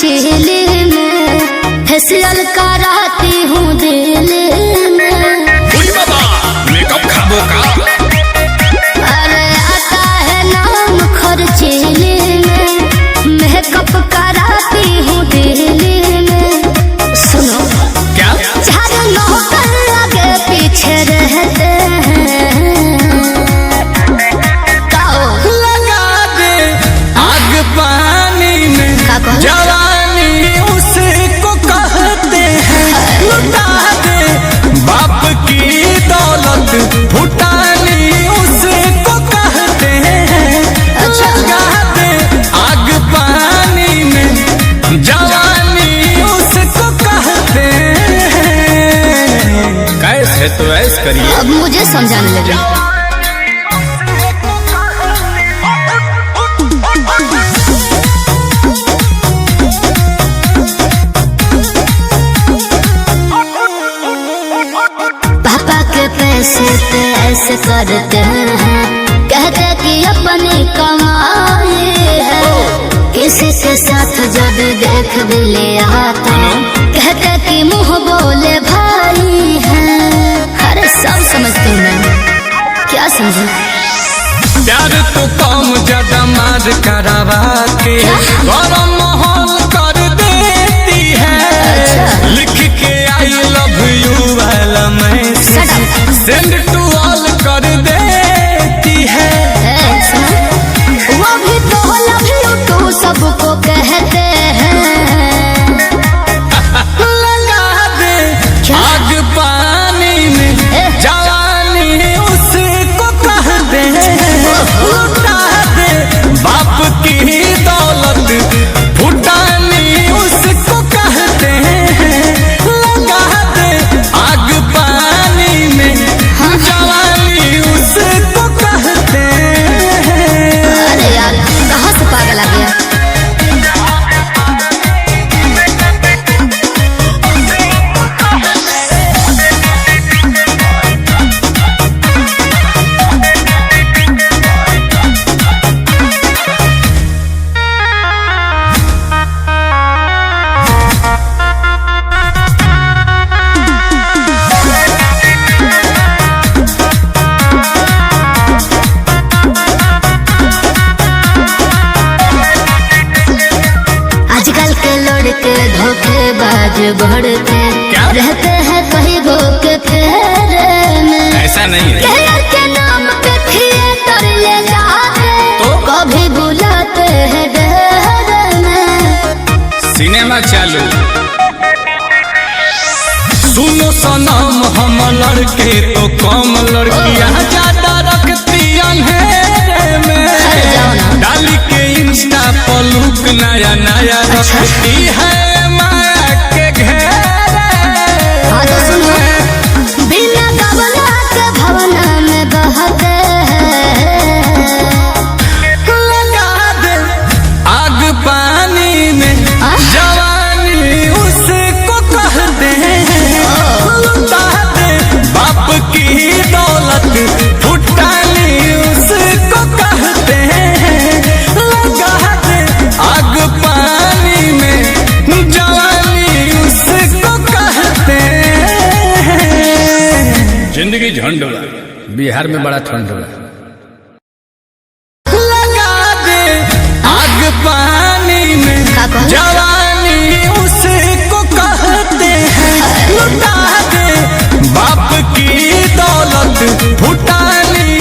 चेहरे में, फेशियल कराती हूँ दिल में। मेकअप खाबो का? अरे आता है नाम खर्चीले में, मेकअप कराती हूँ दिल में। सुनो क्या? चार नौकर आगे पीछे रहते हैं, लगा दे आग पानी में, जवानी उसको कहते हैं। लुटा दे बाप की दौलत, फुटानी उसको कहते हैं। लगा दे आग पानी में, जवानी उसको कहते हैं। कैसे तो ऐसे करिए। अब मुझे समझाने लगे। पापा के पैसे पे ऐसे करते हैं, कहते कि अपनी कमाई है। किसी के साथ जब देख भी लिया तो कहते कि मुंह बोले भाई है। अरे सब समझती हूँ मैं, क्या समझू? प्यार तो कम ज्यादा मार करवा के गरम माहौल कर देती है। अच्छा। लिख के आई लव यू वाला मैसेज सेंड टू ऑल कर देती है। वो भी तो लव यू टू सबको कहते हैं। लगा दे आग पानी में, जवानी उसको कहते हैं। लुटा दे बाप की दौलत, फुटानी उसको कहते हैं। लगा दे आग पानी में, जवानी उसको कहते हैं। अरे यार कहाँ से पागल आ गया? आजकल के लड़के धोखेबाज बढ़ते रहते हैं कहीं गो के फेरे में। ऐसा नहीं है। कहर के नाम पे थिएटर ले जाते तो? कभी बुलाते हैं डर में। सिनेमा चालू। सुनो सनम हम लड़के तो कम, लड़कियां ज्यादा रखती अंधेरे में। अरे जाओ ना। डाली के इंस्टा पर लुक नया नया रखती है माया के घेरे। हाँ तो सुनो, बिना गबना के भवना में बहते हैं। लगा दे आग पानी में, जवानी उसको कहते हैं। लुटा दे बाप की दौलत, फुटानी उसको कहते हैं। लगा दे आग पानी में, जवानी उसको कहते हैं। जिंदगी झंड बा, बिहार में बड़ा ठंड बा।